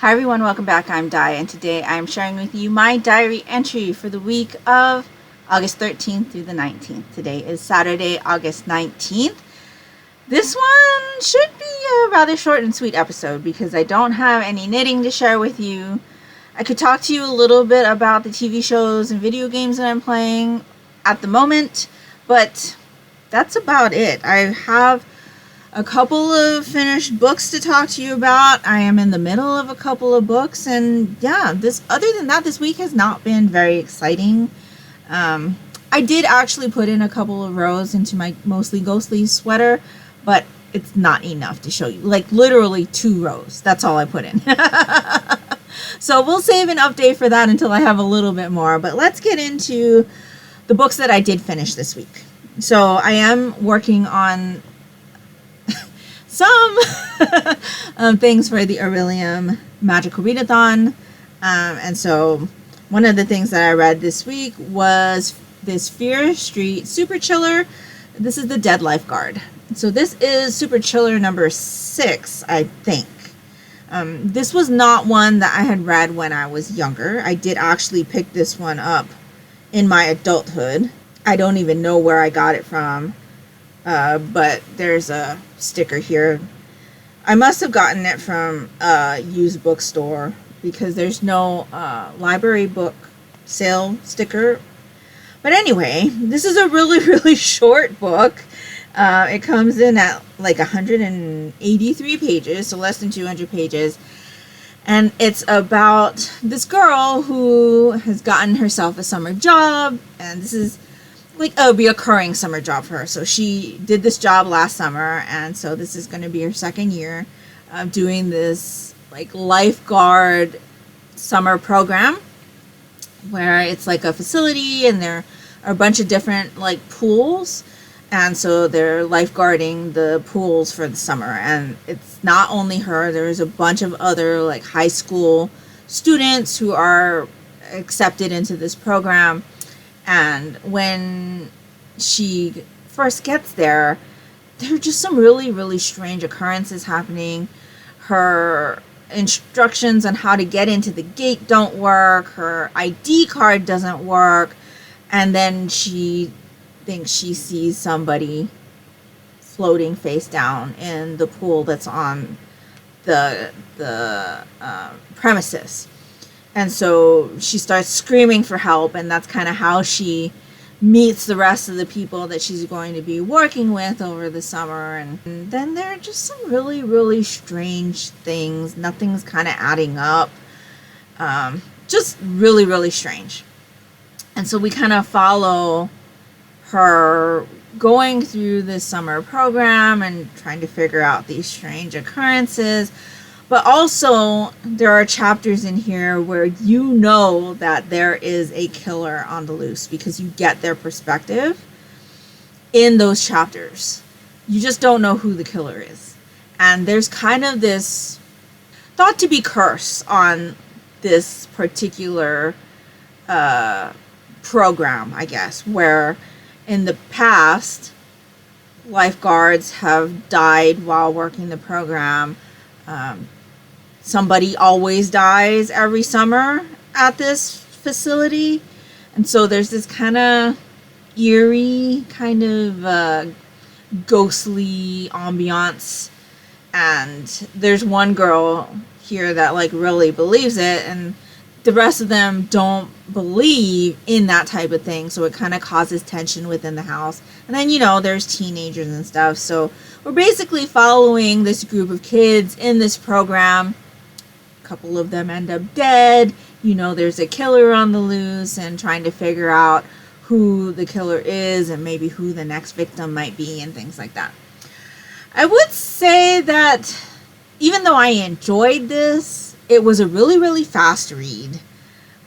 Hi everyone, welcome back. I'm Di, and today I'm sharing with you my diary entry for the week of August 13th through the 19th. Today is Saturday, August 19th. This one should be a rather short and sweet episode because I don't have any knitting to share with you. I could talk to you a little bit about the TV shows and video games that I'm playing at the moment, but that's about it. I have a couple of finished books to talk to you about. I am in the middle of a couple of books, and yeah, other than that, this week has not been very exciting. I did actually put in a couple of rows into my mostly ghostly sweater, but it's not enough to show you. Like literally 2 rows. That's all I put in. So we'll save an update for that until I have a little bit more. But let's get into the books that I did finish this week. So I am working on some things for the Orilium Magical Readathon. And so one of the things that I read this week was this Fear Street Super Chiller. This is the Dead Lifeguard. So this is Super Chiller number 6, I think. This was not one that I had read when I was younger. I did actually pick this one up in my adulthood. I don't even know where I got it from. But there's a sticker here. I must have gotten it from a used bookstore because there's no library book sale sticker. But anyway, this is a really short book. It comes in at like 183 pages, so less than 200 pages. And it's about this girl who has gotten herself a summer job, and this is like a reoccurring summer job for her. So she did this job last summer, and so this is going to be her second year of doing this like lifeguard summer program where it's like a facility and there are a bunch of different like pools, and so they're lifeguarding the pools for the summer. And it's not only her, there's a bunch of other like high school students who are accepted into this program. And when she first gets there, there are just some really strange occurrences happening. Her instructions on how to get into the gate don't work. Her ID card doesn't work. And then she thinks she sees somebody floating face down in the pool that's on the premises. And so she starts screaming for help, and that's kind of how she meets the rest of the people that she's going to be working with over the summer. And then there are just some really strange things. Nothing's kind of adding up. Just really strange. And so we kind of follow her going through this summer program and trying to figure out these strange occurrences. But also, there are chapters in here where you know that there is a killer on the loose because you get their perspective in those chapters. You just don't know who the killer is. And there's kind of this thought to be curse on this particular program, I guess, where in the past, lifeguards have died while working the program. Somebody always dies every summer at this facility. And so there's this kind of eerie, kind of ghostly ambiance. And there's one girl here that like really believes it, and the rest of them don't believe in that type of thing. So it kind of causes tension within the house. And then, you know, there's teenagers and stuff. So we're basically following this group of kids in this program. A couple of them end up dead. You know, there's a killer on the loose, and trying to figure out who the killer is and maybe who the next victim might be and things like that. I would say that even though I enjoyed this, it was a really fast read.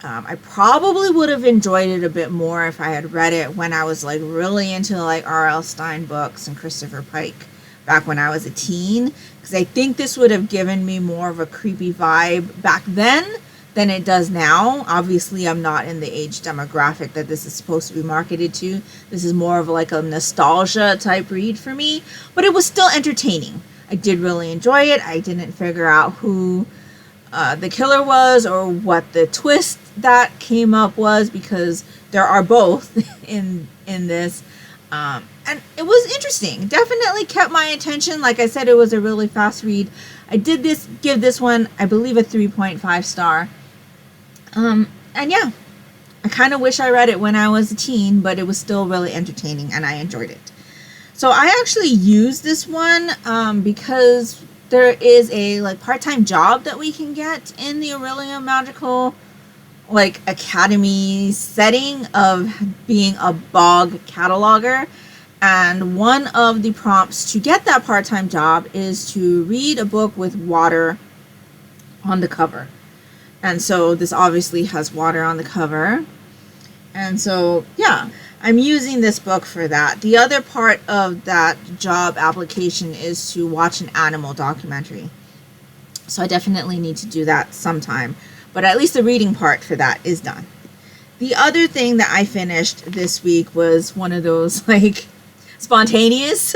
I probably would have enjoyed it a bit more if I had read it when I was like really into like R.L. Stine books and Christopher Pike back when I was a teen, because I think this would have given me more of a creepy vibe back then than it does now. Obviously, I'm not in the age demographic that this is supposed to be marketed to. This is more of like a nostalgia type read for me, but it was still entertaining. I did really enjoy it. I didn't figure out who the killer was or what the twist that came up was, because there are both in this. And it was interesting. Definitely kept my attention. Like I said, it was a really fast read. I did give this one, I believe, a 3.5 star. And yeah, I kind of wish I read it when I was a teen, but it was still really entertaining and I enjoyed it. So I actually used this one because there is a part-time job that we can get in the Orilium Magical academy setting of being a bog cataloger. And one of the prompts to get that part-time job is to read a book with water on the cover. And so this obviously has water on the cover. And so, yeah, I'm using this book for that. The other part of that job application is to watch an animal documentary. So I definitely need to do that sometime. But at least the reading part for that is done. The other thing that I finished this week was one of those spontaneous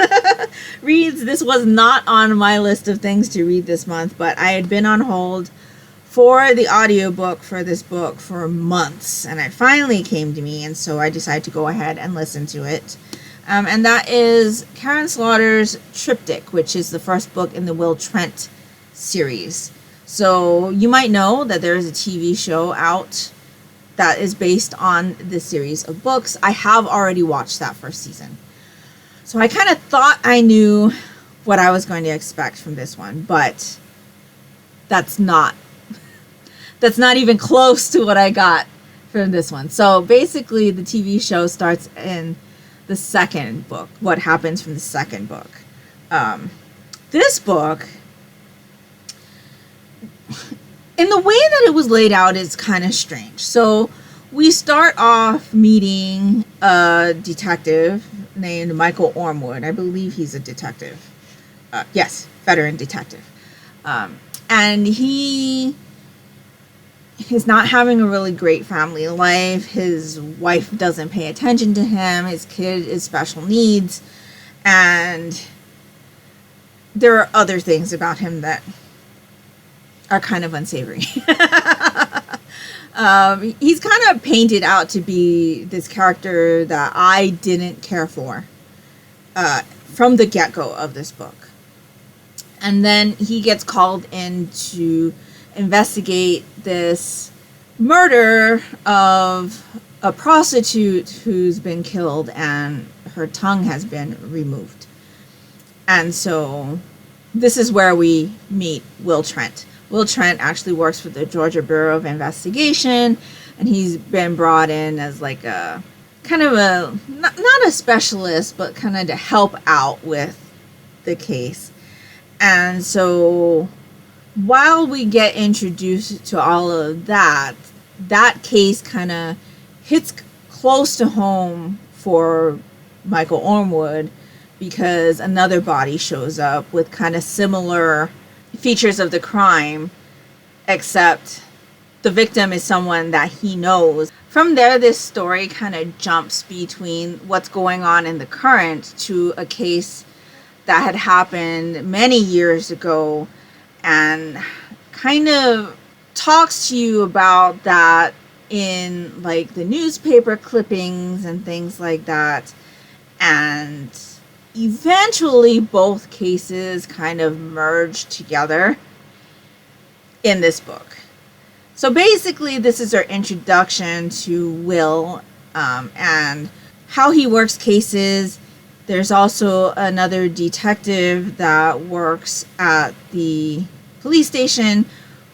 reads. This was not on my list of things to read this month, but I had been on hold for the audiobook for this book for months, and it finally came to me, and so I decided to go ahead and listen to it. And that is Karin Slaughter's Triptych, which is the first book in the Will Trent series. So you might know that there is a TV show out that is based on this series of books. I have already watched that first season. So I kind of thought I knew what I was going to expect from this one, but that's not even close to what I got from this one. So basically the TV show starts in the second book, what happens from the second book. This book, in the way that it was laid out, is kind of strange. So we start off meeting a detective named Michael Ormwood. I believe he's a detective. Yes, veteran detective. And he is not having a really great family life. His wife doesn't pay attention to him. His kid is special needs. And there are other things about him that are kind of unsavory. He's kind of painted out to be this character that I didn't care for from the get-go of this book. And then he gets called in to investigate this murder of a prostitute who's been killed and her tongue has been removed. And so this is where we meet Will Trent. Will Trent actually works for the Georgia Bureau of Investigation, and he's been brought in as a kind of a, not a specialist, but kind of to help out with the case. And so while we get introduced to all of that, that case kind of hits close to home for Michael Ormwood, because another body shows up with kind of similar features of the crime, except the victim is someone that he knows. From there, this story kind of jumps between what's going on in the current to a case that had happened many years ago, and kind of talks to you about that in the newspaper clippings and things like that. And eventually both cases kind of merge together in this book. So basically this is our introduction to Will and how he works cases. There's also another detective that works at the police station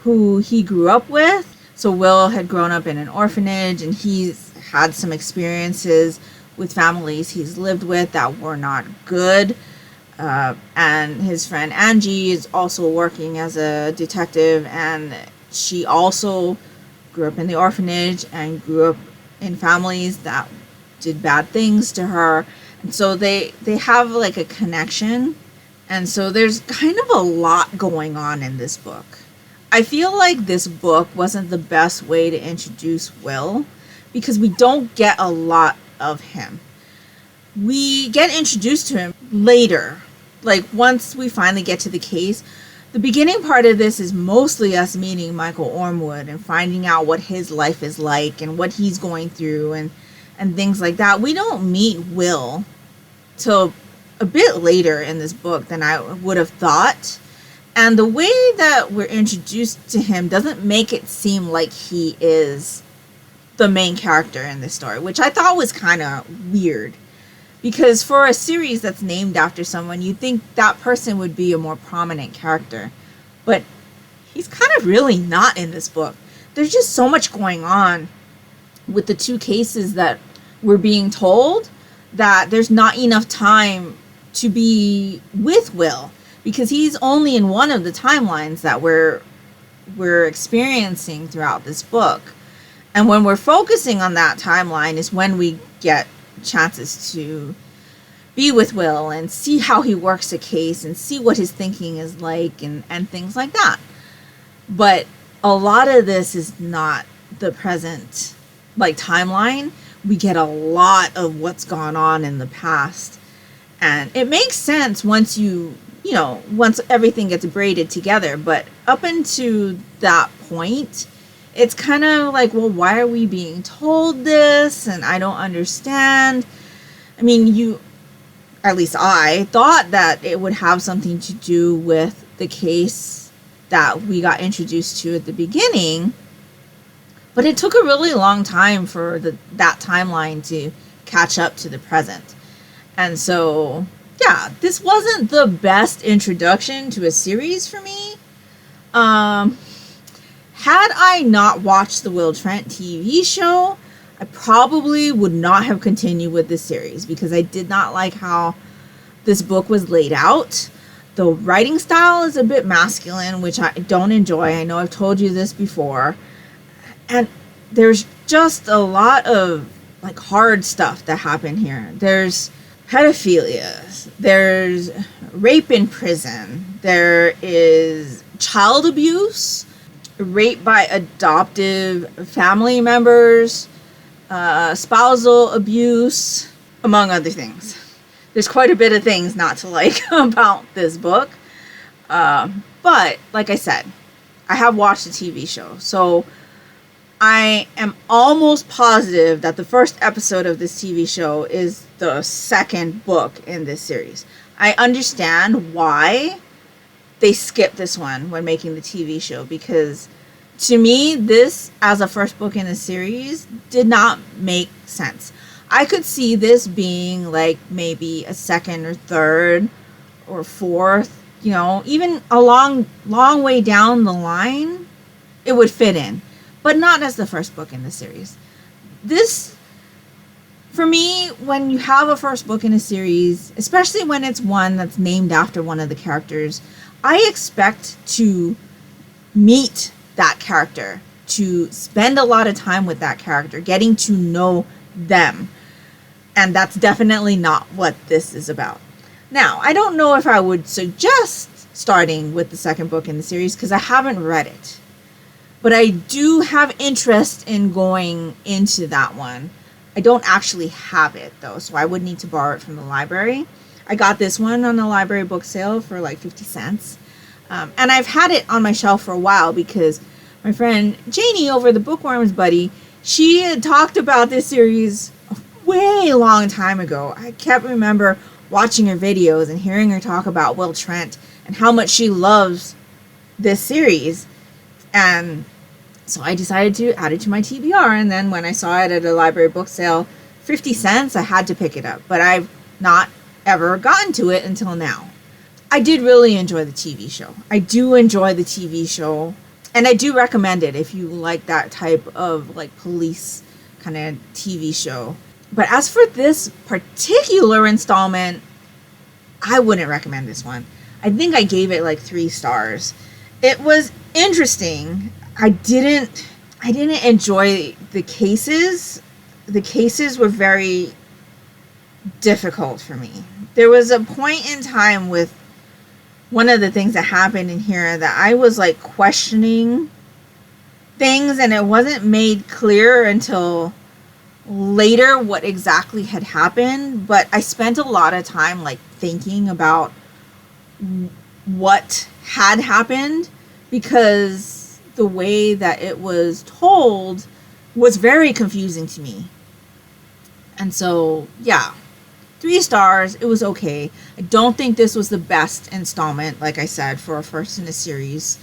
who he grew up with. So Will had grown up in an orphanage, and he's had some experiences with families he's lived with that were not good. And his friend Angie is also working as a detective, and she also grew up in the orphanage and grew up in families that did bad things to her. And so they have a connection. And so there's kind of a lot going on in this book. I feel like this book wasn't the best way to introduce Will, because we don't get a lot of him. We get introduced to him later, once we finally get to the case, the beginning part of this is mostly us meeting Michael Ormwood and finding out what his life is like and what he's going through and things like that. We don't meet Will till a bit later in this book than I would have thought. And the way that we're introduced to him doesn't make it seem like he is the main character in this story, which I thought was kind of weird. Because for a series that's named after someone, you'd think that person would be a more prominent character. But he's kind of really not in this book. There's just so much going on with the two cases that we're being told that there's not enough time to be with Will. Because he's only in one of the timelines that we're experiencing throughout this book. And when we're focusing on that timeline is when we get chances to be with Will and see how he works a case and see what his thinking is like and things like that. But a lot of this is not the present timeline. We get a lot of what's gone on in the past. And it makes sense once once everything gets braided together. But up until that point, it's kind of like, well, why are we being told this? And I don't understand. I mean, at least I thought that it would have something to do with the case that we got introduced to at the beginning. But it took a really long time for that timeline to catch up to the present. And so, yeah, this wasn't the best introduction to a series for me. Had I not watched the Will Trent TV show, I probably would not have continued with this series because I did not like how this book was laid out. The writing style is a bit masculine, which I don't enjoy. I know I've told you this before. And there's just a lot of hard stuff that happened here. There's pedophilia, there's rape in prison, there is child abuse, rape by adoptive family members, spousal abuse, among other things. There's quite a bit of things not to like about this book. But, like I said, I have watched the TV show. So, I am almost positive that the first episode of this TV show is the second book in this series. I understand why they skipped this one when making the TV show, because to me, this as a first book in the series did not make sense. I could see this being maybe a second or third or fourth, even a long way down the line, it would fit in. But not as the first book in the series. This, for me, when you have a first book in a series, especially when it's one that's named after one of the characters, I expect to meet that character, to spend a lot of time with that character, getting to know them. And that's definitely not what this is about. Now, I don't know if I would suggest starting with the second book in the series because I haven't read it. But I do have interest in going into that one. I don't actually have it, though, so I would need to borrow it from the library. I got this one on the library book sale for 50 cents. And I've had it on my shelf for a while because my friend Janie over the Bookworms Buddy, she had talked about this series a way long time ago. I kept remember watching her videos and hearing her talk about Will Trent and how much she loves this series. And so I decided to add it to my TBR, and then when I saw it at a library book sale, 50 cents, I had to pick it up. But I've not ever gotten to it until now. I did really enjoy the TV show. I do enjoy the TV show, and I do recommend it if you like that type of police kind of TV show. But as for this particular installment, I wouldn't recommend this one. I think I gave it 3 stars. It was interesting. I didn't enjoy the cases. The cases were very difficult for me. There was a point in time with one of the things that happened in here that I was questioning things, and it wasn't made clear until later what exactly had happened. But I spent a lot of time thinking about what had happened, because the way that it was told was very confusing to me. And so, yeah, 3 stars. It was okay. I don't think this was the best installment, like I said, for a first in a series.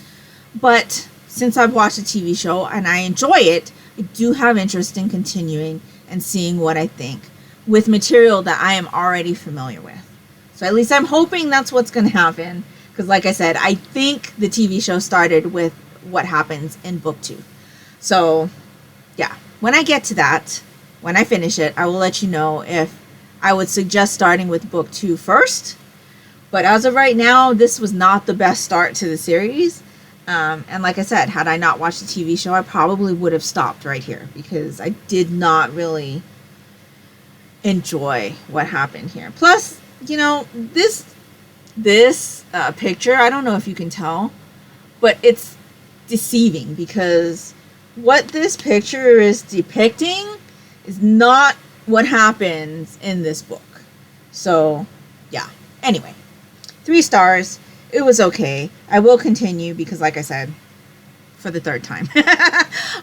But since I've watched the TV show and I enjoy it, I do have interest in continuing and seeing what I think with material that I am already familiar with. So at least I'm hoping that's what's going to happen. Because like I said, I think the TV show started with what happens in book 2. So, yeah. When I get to that, when I finish it, I will let you know if I would suggest starting with book 2 first. But as of right now, this was not the best start to the series. And like I said, had I not watched the TV show, I probably would have stopped right here. Because I did not really enjoy what happened here. Plus, you know, this picture, I don't know if you can tell, but it's deceiving, because what this picture is depicting is not what happens in this book. So, yeah. Anyway, 3 stars. It was okay. I will continue because, like I said, for the 3rd time,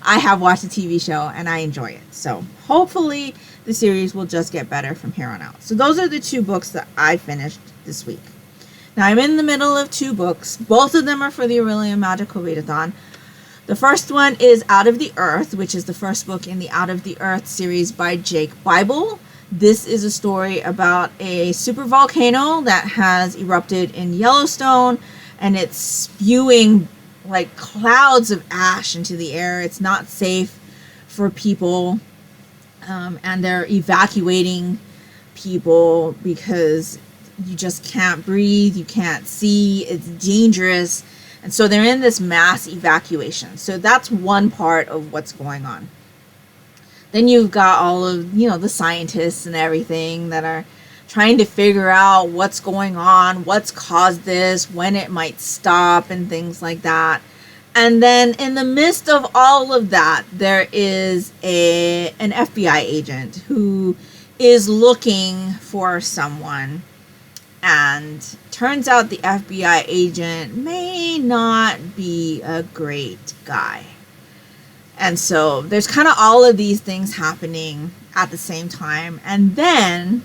I have watched the TV show and I enjoy it. So, hopefully, the series will just get better from here on out. So, those are the 2 books that I finished this week. Now, I'm in the middle of 2 books. Both of them are for the Orilium Magical Readathon. The first one is Out of the Earth, which is the first book in the Out of the Earth series by Jake Bible. This is a story about a supervolcano that has erupted in Yellowstone, and it's spewing like clouds of ash into the air. It's not safe for people, and they're evacuating people because you just can't breathe, you can't see, it's dangerous. And so they're in this mass evacuation. So that's one part of what's going on. Then you've got all of, you know, the scientists and everything that are trying to figure out what's going on, what's caused this, when it might stop, and things like that. And then in the midst of all of that, there is an FBI agent who is looking for someone. And turns out the FBI agent may not be a great guy. And so there's kind of all of these things happening at the same time. And then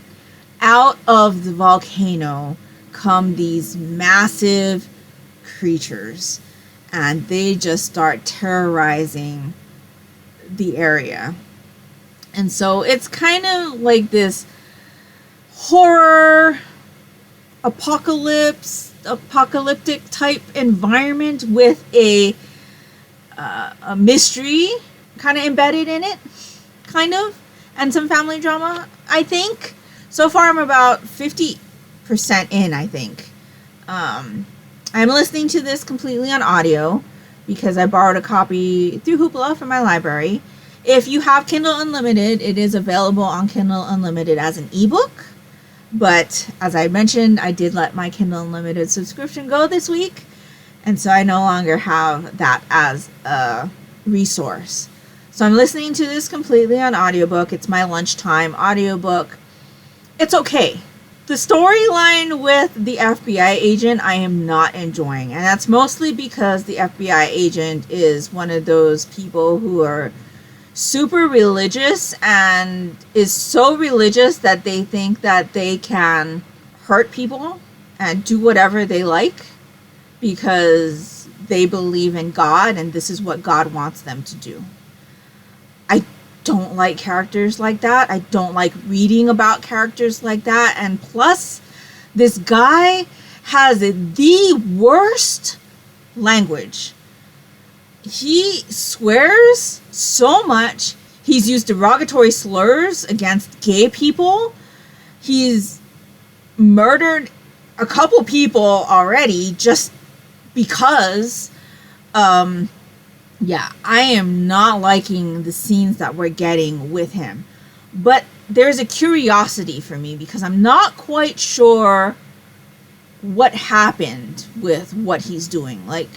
out of the volcano come these massive creatures. And they just start terrorizing the area. And so it's kind of like this horror apocalyptic type environment with a mystery kind of embedded in it, kind of, and some family drama, I think. So far I'm about 50% in, I think. I'm listening to this completely on audio because I borrowed a copy through Hoopla from my library. If you have Kindle Unlimited, it is available on Kindle Unlimited as an ebook. But as I mentioned, I did let my Kindle Unlimited subscription go this week. And so I no longer have that as a resource. So I'm listening to this completely on audiobook. It's my lunchtime audiobook. It's okay. The storyline with the FBI agent I am not enjoying. And that's mostly because the FBI agent is one of those people who are super religious and is so religious that they think that they can hurt people and do whatever they like because they believe in God and this is what God wants them to do. I don't like characters like that. I don't like reading about characters like that. And plus, this guy has the worst language. He swears so much. He's used derogatory slurs against gay people. He's murdered a couple people already just because. Yeah, I am not liking the scenes that we're getting with him. But there's a curiosity for me because I'm not quite sure what happened with what he's doing. Like,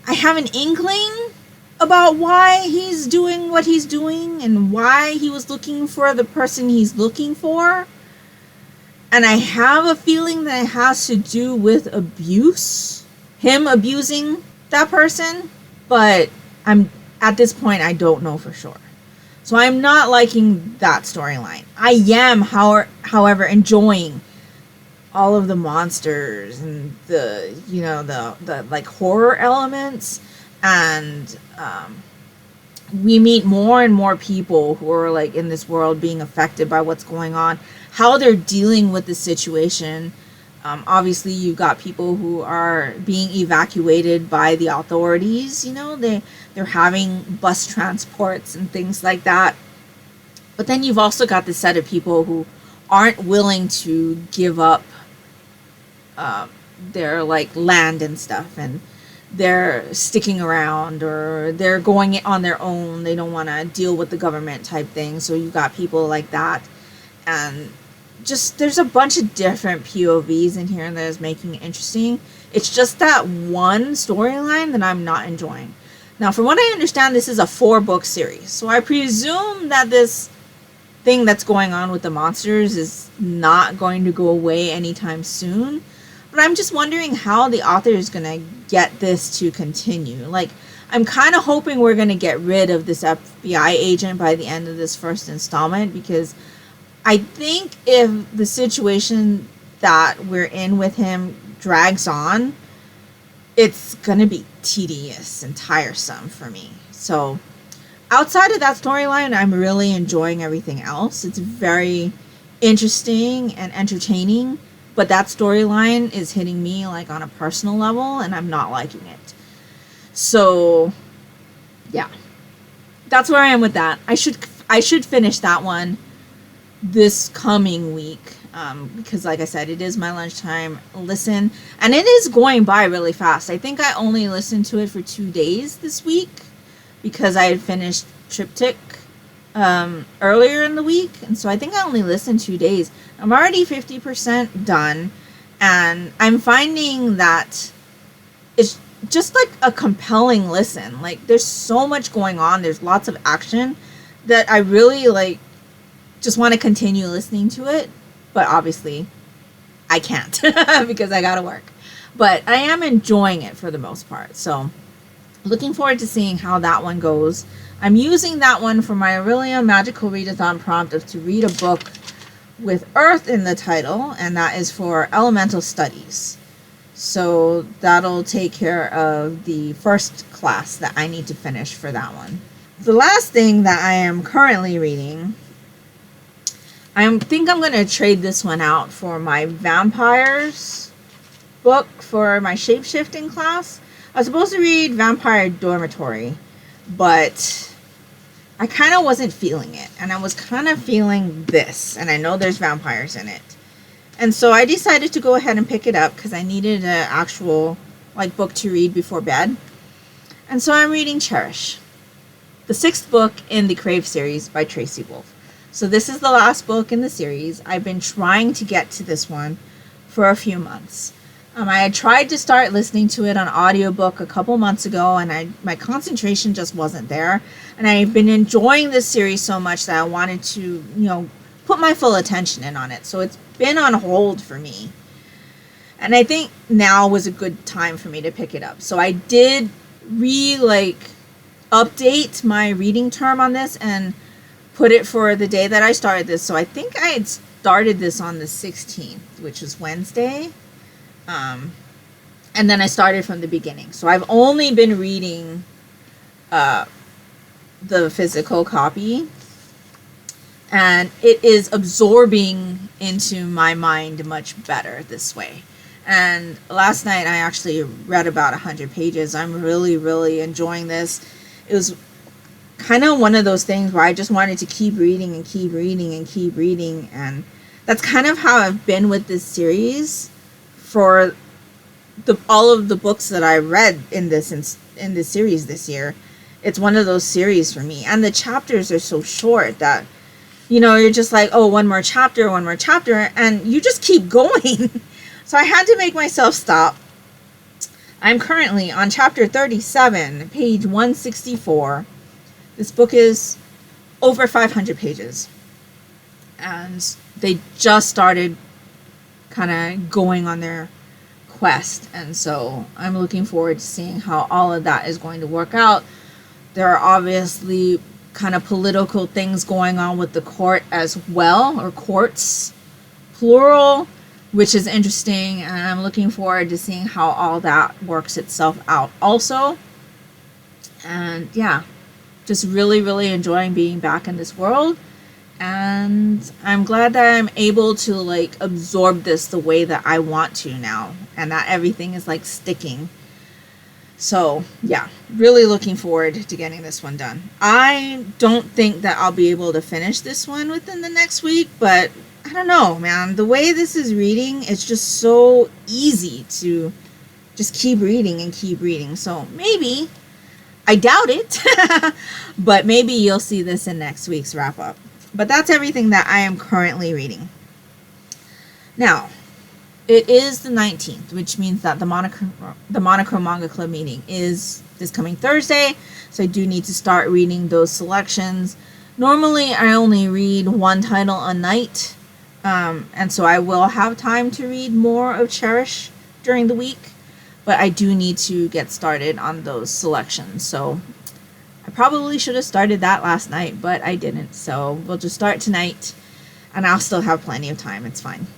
I have an inkling about why he's doing what he's doing and why he was looking for the person he's looking for. And I have a feeling that it has to do with abuse. Him abusing that person. But at this point, I don't know for sure. So I'm not liking that storyline. I am, however, enjoying all of the monsters and the like horror elements, and we meet more and more people who are like in this world being affected by what's going on, how they're dealing with the situation. Obviously, you've got people who are being evacuated by the authorities. They're having bus transports and things like that. But then you've also got the set of people who aren't willing to give up their like land and stuff, and they're sticking around, or they're going on their own. They don't want to deal with the government type thing. So you've got people like that, and just there's a bunch of different POVs in here that is making it interesting. It's just that one storyline that I'm not enjoying. Now, from what I understand, this is a 4-book series, so I presume that this thing that's going on with the monsters is not going to go away anytime soon. But I'm just wondering how the author is going to get this to continue. Like, I'm kind of hoping we're going to get rid of this FBI agent by the end of this first installment, because I think if the situation that we're in with him drags on, it's going to be tedious and tiresome for me. So outside of that storyline, I'm really enjoying everything else. It's very interesting and entertaining, but that storyline is hitting me like on a personal level, and I'm not liking it. So yeah, that's where I am with that. I should finish that one this coming week, because like I said, it is my lunchtime listen, and it is going by really fast. I think I only listened to it for 2 days this week, because I had finished Triptych earlier in the week, and so I think I only listened 2 days. I'm already 50% done, and I'm finding that it's just like a compelling listen. Like, there's so much going on, there's lots of action, that I really like just want to continue listening to it. But obviously I can't because I gotta work. But I am enjoying it for the most part, so looking forward to seeing how that one goes. I'm using that one for my Orilium Magical Readathon prompt of to read a book with Earth in the title, and that is for Elemental Studies. So that'll take care of the first class that I need to finish for that one. The last thing that I am currently reading, I think I'm going to trade this one out for my Vampires book for my shape-shifting class. I was supposed to read Vampire Dormitory, but I kind of wasn't feeling it, and I was kind of feeling this, and I know there's vampires in it. And so I decided to go ahead and pick it up because I needed an actual book to read before bed. And so I'm reading Cherish, the 6th book in the Crave series by Tracy Wolff. So this is the last book in the series. I've been trying to get to this one for a few months. I had tried to start listening to it on audiobook a couple months ago, and my concentration just wasn't there. And I've been enjoying this series so much that I wanted to, put my full attention in on it. So it's been on hold for me. And I think now was a good time for me to pick it up. So I did update my reading term on this and put it for the day that I started this. So I think I had started this on the 16th, which was Wednesday. And then I started from the beginning. So I've only been reading the physical copy, and it is absorbing into my mind much better this way. And last night I actually read about 100 pages. I'm really, really enjoying this. It was kind of one of those things where I just wanted to keep reading and keep reading and keep reading, and that's kind of how I've been with this series for all of the books that I read in this series this year. It's one of those series for me, and the chapters are so short that you're just like, oh, one more chapter, and you just keep going. So I had to make myself stop. I'm currently on chapter 37, page 164. This book is over 500 pages, and they just started kind of going on their quest. And so I'm looking forward to seeing how all of that is going to work out. There are obviously kind of political things going on with the court as well, or courts, plural, which is interesting. And I'm looking forward to seeing how all that works itself out also. And yeah, just really, really enjoying being back in this world. And I'm glad that I'm able to like absorb this the way that I want to now, and that everything is like sticking. So yeah, really looking forward to getting this one done. I don't think that I'll be able to finish this one within the next week, but I don't know, man. The way this is reading, it's just so easy to just keep reading and keep reading. So maybe, I doubt it, but maybe you'll see this in next week's wrap up. But that's everything that I am currently reading. Now, it is the 19th, which means that the Monochrome Manga Club meeting is this coming Thursday. So I do need to start reading those selections. Normally, I only read one title a night. And so I will have time to read more of Cherish during the week. But I do need to get started on those selections. So I probably should have started that last night, but I didn't. So we'll just start tonight, and I'll still have plenty of time. It's fine.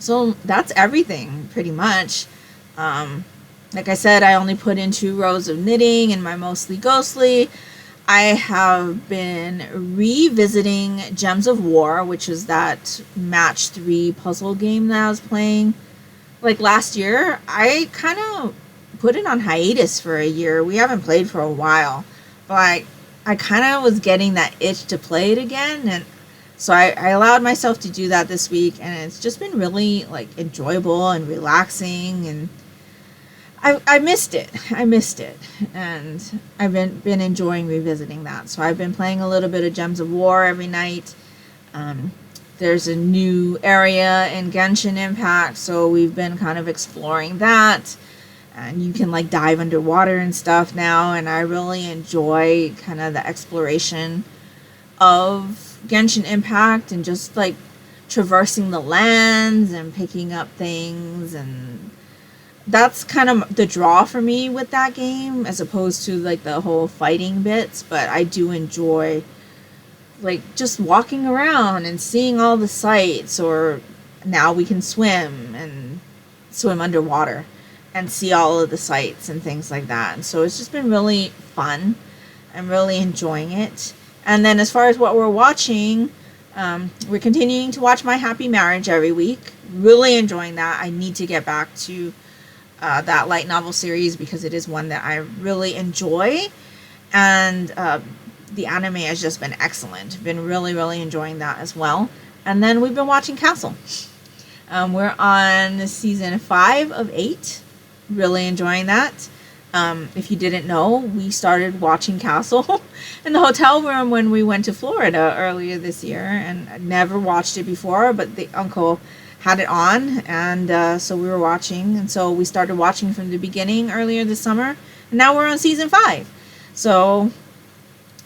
So that's everything, pretty much. Like I said, I only put in 2 rows of knitting in my Mostly Ghostly. I have been revisiting Gems of War, which is that match 3 puzzle game that I was playing. Like last year, I kind of put it on hiatus for a year. We haven't played for a while. But I kind of was getting that itch to play it again, and so I allowed myself to do that this week, and it's just been really like enjoyable and relaxing, and I missed it. And I've been enjoying revisiting that. So I've been playing a little bit of Gems of War every night. There's a new area in Genshin Impact, so we've been kind of exploring that. And you can like dive underwater and stuff now, and I really enjoy kind of the exploration of Genshin Impact and just like traversing the lands and picking up things, and that's kind of the draw for me with that game, as opposed to like the whole fighting bits. But I do enjoy like just walking around and seeing all the sights, or now we can swim underwater and see all of the sights and things like that. And so it's just been really fun. I'm really enjoying it. And then as far as what we're watching, we're continuing to watch My Happy Marriage every week. Really enjoying that. I need to get back to that light novel series because it is one that I really enjoy. And the anime has just been excellent. Been really, really enjoying that as well. And then we've been watching Castle. We're on season 5 of 8. Really enjoying that. If you didn't know, we started watching Castle in the hotel room when we went to Florida earlier this year, and I never watched it before, but the uncle had it on, and so we were watching, and so we started watching from the beginning earlier this summer, and now we're on season 5. So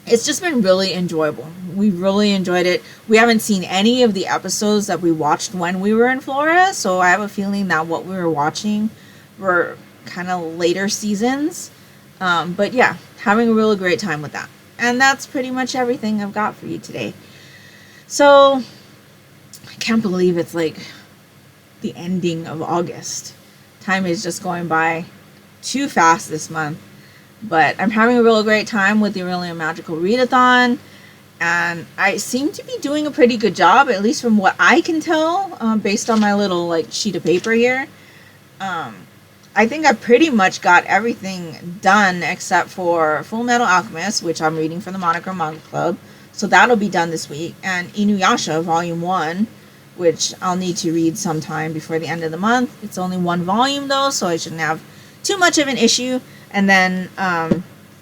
it's just been really enjoyable. We really enjoyed it. We haven't seen any of the episodes that we watched when we were in Florida, so I have a feeling that what we were watching were kind of later seasons. But yeah, having a really great time with that. And that's pretty much everything I've got for you today. So I can't believe it's like the ending of August. Time is just going by too fast this month. But I'm having a real great time with the Orilium Magical Readathon, and I seem to be doing a pretty good job, at least from what I can tell, based on my little like sheet of paper here. I think I pretty much got everything done except for Full Metal Alchemist, which I'm reading for the Monochrome Manga Club, so that'll be done this week, and Inuyasha Volume 1, which I'll need to read sometime before the end of the month. It's only 1 volume though, so I shouldn't have too much of an issue. And then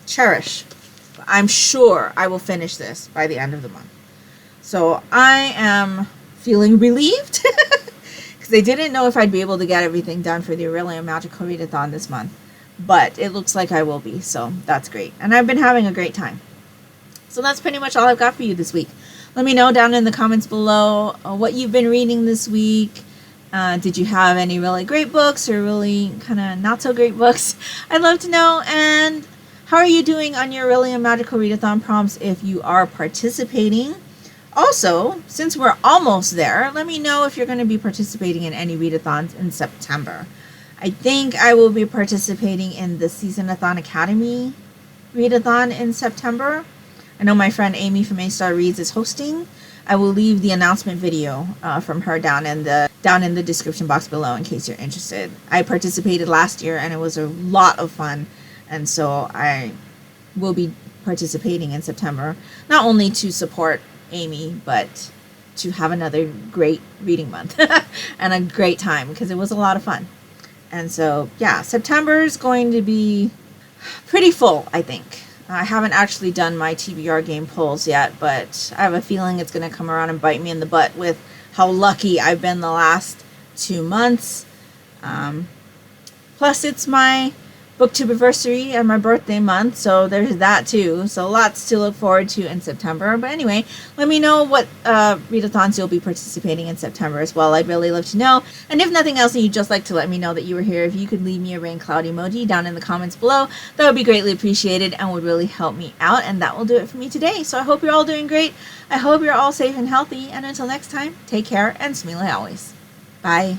Cherish. I'm sure I will finish this by the end of the month. So I am feeling relieved because I didn't know if I'd be able to get everything done for the Orilium Magical Readathon this month. But it looks like I will be, so that's great. And I've been having a great time. So that's pretty much all I've got for you this week. Let me know down in the comments below what you've been reading this week. Did you have any really great books or really kind of not so great books? I'd love to know. And how are you doing on your Orilium Magical Readathon prompts if you are participating? Also, since we're almost there, let me know if you're going to be participating in any readathons in September. I think I will be participating in the Seasonathon Academy readathon in September. I know my friend Amy from A-Star Reads is hosting. I will leave the announcement video from her down in the description box below in case you're interested. I participated last year and it was a lot of fun, and so I will be participating in September, not only to support Amy, but to have another great reading month and a great time, because it was a lot of fun. And so yeah, September is going to be pretty full, I think. I haven't actually done my TBR game polls yet, but I have a feeling it's going to come around and bite me in the butt with how lucky I've been the last 2 months. Plus, it's my booktube-iversary and my birthday month, so there's that too. So lots to look forward to in September. But anyway, let me know what readathons you'll be participating in September as well. I'd really love to know. And if nothing else, and you'd just like to let me know that you were here, if you could leave me a rain cloud emoji down in the comments below, that would be greatly appreciated and would really help me out. And that will do it for me today. So I hope you're all doing great. I hope you're all safe and healthy. And until next time, take care and smile always. Bye.